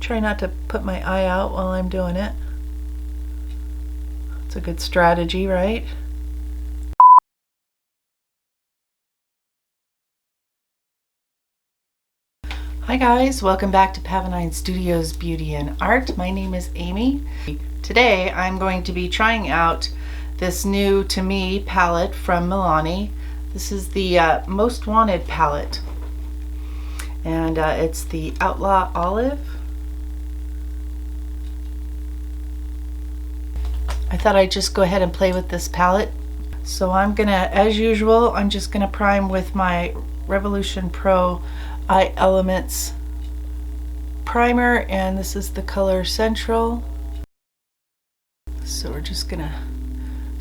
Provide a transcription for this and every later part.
Try not to put my eye out while I'm doing it. It's a good strategy, right? Hi guys, welcome back to Pavonine Studios Beauty and Art. My name is Amy. Today I'm going to be trying out this new, to me, palette from Milani. This is the Most Wanted palette, and it's the Outlaw Olive. I thought I'd just go ahead and play with this palette. So I'm gonna, as usual, I'm just gonna prime with my Revolution Pro Eye Elements primer, and this is the color Central. So we're just gonna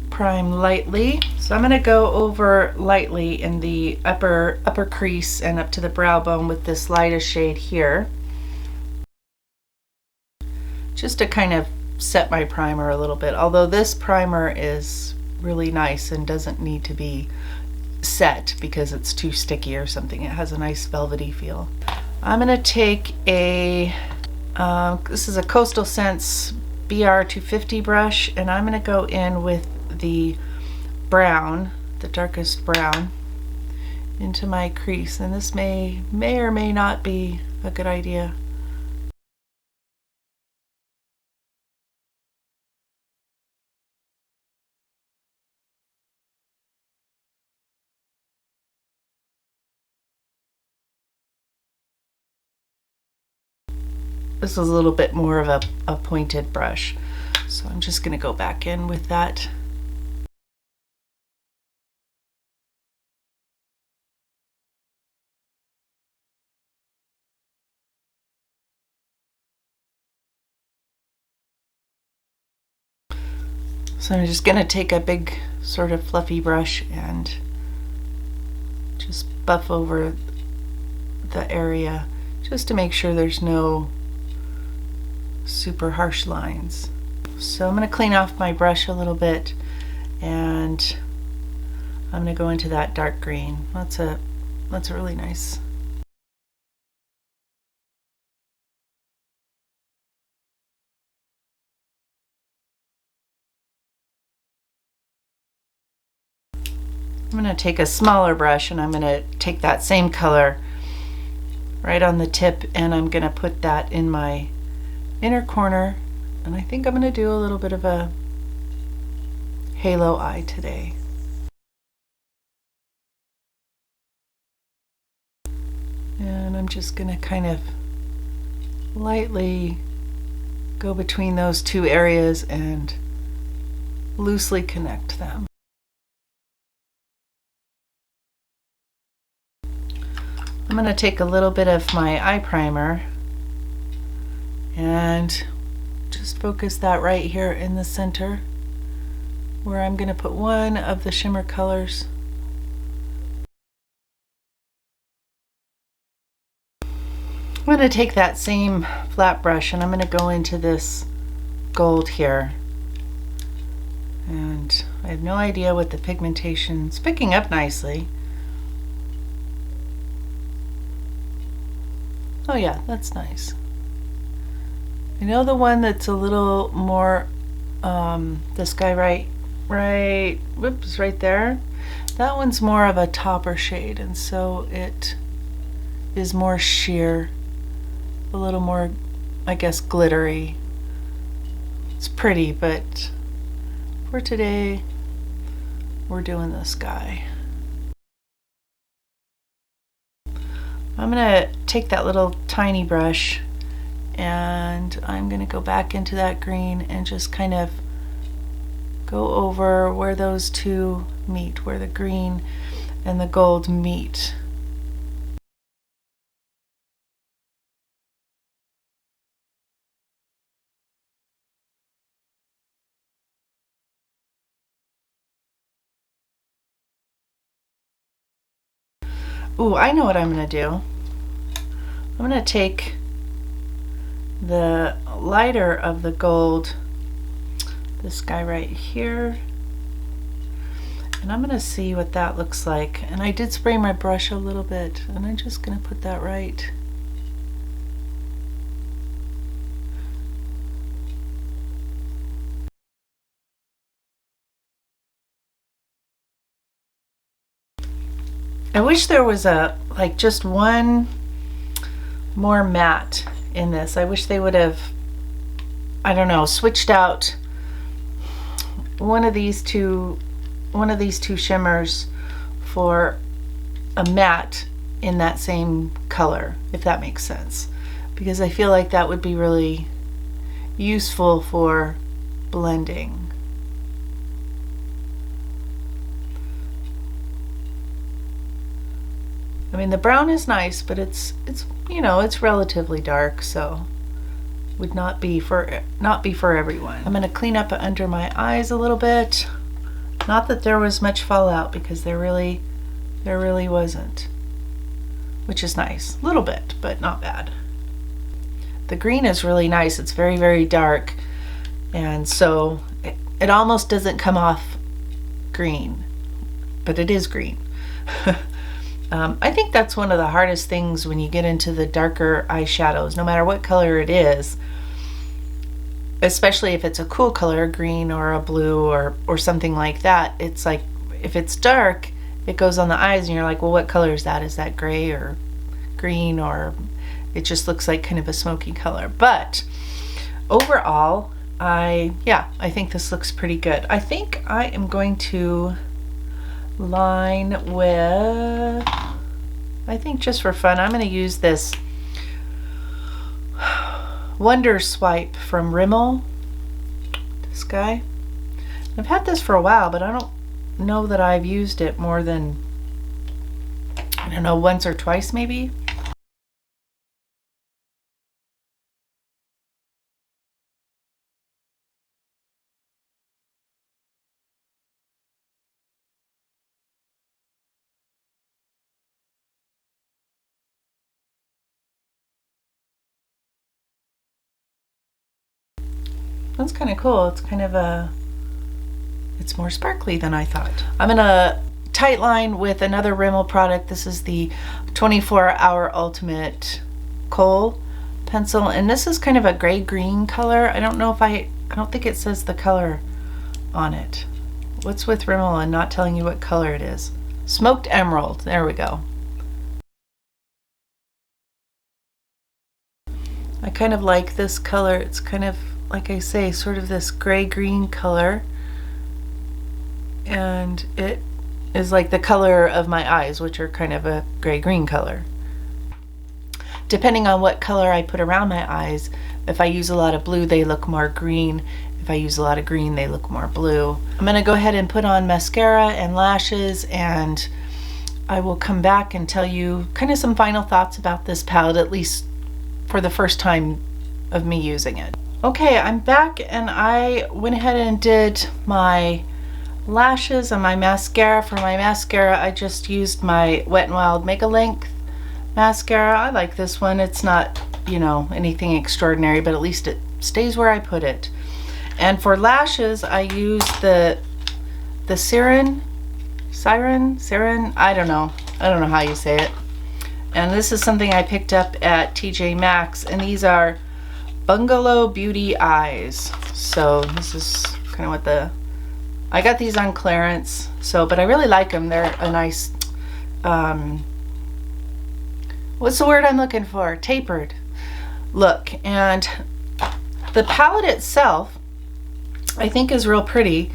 prime lightly. So I'm gonna go over lightly in the upper crease and up to the brow bone with this lighter shade here, just to kind of set my primer a little bit, although this primer is really nice and doesn't need to be set because it's too sticky or something. It has a nice velvety feel. I'm gonna take a this is a Coastal Scents BR250 brush, and I'm gonna go in with the brown, the darkest brown, into my crease, and this may or may not be a good idea. This is a little bit more of a pointed brush, so I'm just going to go back in with that. So I'm just going to take a big sort of fluffy brush and just buff over the area just to make sure there's no super harsh lines. So I'm going to clean off my brush a little bit, and I'm going to go into that dark green. That's a really nice. I'm going to take a smaller brush, and I'm going to take that same color right on the tip, and I'm going to put that in my inner corner, and I think I'm going to do a little bit of a halo eye today. And I'm just going to kind of lightly go between those two areas and loosely connect them. I'm going to take a little bit of my eye primer and just focus that right here in the center, where I'm going to put one of the shimmer colors. I'm going to take that same flat brush, and I'm going to go into this gold here, and I have no idea what the pigmentation's picking up nicely. Oh yeah, that's nice. I know the one that's a little more, this guy right there, that one's more of a topper shade, and so it is more sheer, a little more, I guess, glittery. It's pretty, but for today, we're doing this guy. I'm gonna take that little tiny brush, and I'm going to go back into that green and just kind of go over where those two meet, where the green and the gold meet. Ooh, I know what I'm going to do. I'm going to take the lighter of the gold, this guy right here, and I'm going to see what that looks like. And I did spray my brush a little bit, and I'm just going to put that right I wish there was like just one more matte in this. I wish they would have, I don't know, switched out one of these two shimmers for a matte in that same color, if that makes sense, because I feel like that would be really useful for blending. I mean, the brown is nice, but it's you know, it's relatively dark, so would not be for everyone. I'm going to clean up under my eyes a little bit. Not that there was much fallout, because there really wasn't, which is nice. A little bit, but not bad. The green is really nice. It's very, very dark, and so it almost doesn't come off green, but it is green. I think that's one of the hardest things when you get into the darker eyeshadows, no matter what color it is, especially if it's a cool color, green or a blue or something like that. It's like, if it's dark, it goes on the eyes and you're like, well, what color is that? Is that gray or green, or it just looks like kind of a smoky color? But overall, I think this looks pretty good. I think I am going to line with, I think just for fun, I'm going to use this Wonder Swipe from Rimmel. This guy. I've had this for a while, but I don't know that I've used it more than, I don't know, once or twice maybe. That's kind of cool. It's kind of it's more sparkly than I thought. I'm gonna tight line with another Rimmel product. This is the 24-Hour Ultimate Kohl pencil, and this is kind of a gray-green color. I don't know if I don't think it says the color on it. What's with Rimmel and not telling you what color it is? Smoked Emerald. There we go. I kind of like this color. It's kind of, like I say, sort of this gray-green color, and it is like the color of my eyes, which are kind of a gray-green color. Depending on what color I put around my eyes, if I use a lot of blue, they look more green. If I use a lot of green, they look more blue. I'm gonna go ahead and put on mascara and lashes, and I will come back and tell you kind of some final thoughts about this palette, at least for the first time of me using it. Okay, I'm back, and I went ahead and did my lashes and my mascara. For my mascara, I just used my Wet n Wild Mega Length mascara. I like this one. It's not, you know, anything extraordinary, but at least it stays where I put it. And for lashes, I used the Siren, I don't know how you say it. And this is something I picked up at TJ Maxx, and these are Bungalow Beauty Eyes. So this is kind of what I got these on clearance, but I really like them. They're a nice, what's the word I'm looking for? Tapered look. And the palette itself, I think, is real pretty.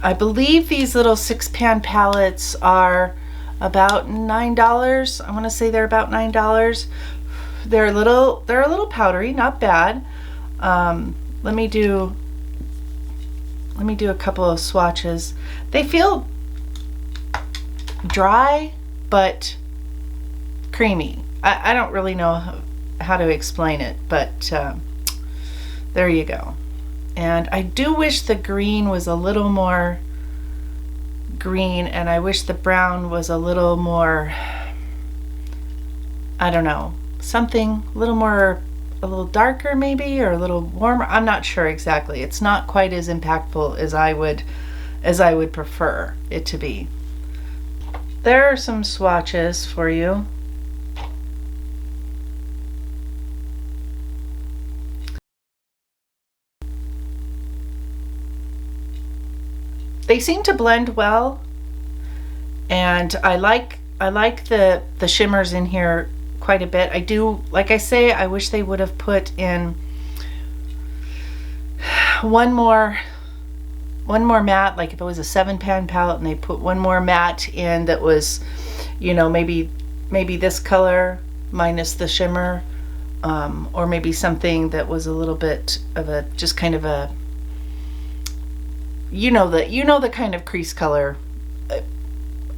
I believe these little 6-pan palettes are about $9. I want to say they're about $9. They're a little powdery, not bad. Let me do a couple of swatches. They feel dry but creamy. I don't really know how to explain it, but there you go. And I do wish the green was a little more green, and I wish the brown was a little more, I don't know, something a little darker maybe, or a little warmer. I'm not sure exactly. It's not quite as impactful as I would prefer it to be. There are some swatches for you. They seem to blend well, and I like like the shimmers in here quite a bit. I do, like I say, I wish they would have put in one more matte, like if it was a 7-pan palette and they put one more matte in that was, you know, maybe this color minus the shimmer, or maybe something that was a little bit of a, just kind of a, you know, the kind of crease color.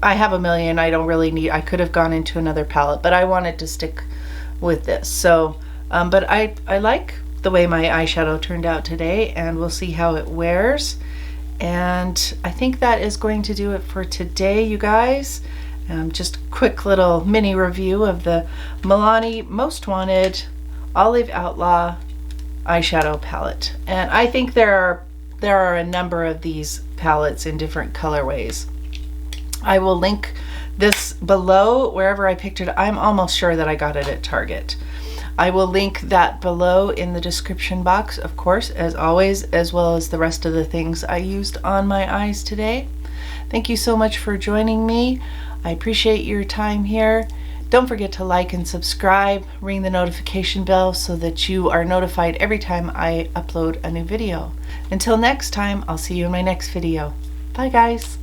I have a million. I don't really need, I could have gone into another palette, but I wanted to stick with this. So but I like the way my eyeshadow turned out today, and we'll see how it wears. And I think that is going to do it for today, you guys. Just a quick little mini review of the Milani Most Wanted Olive Outlaw eyeshadow palette. And I think there are a number of these palettes in different colorways. I will link this below wherever I picked it. I'm almost sure that I got it at Target. I will link that below in the description box, of course, as always, as well as the rest of the things I used on my eyes today. Thank you so much for joining me. I appreciate your time here. Don't forget to like and subscribe, ring the notification bell so that you are notified every time I upload a new video. Until next time, I'll see you in my next video. Bye guys.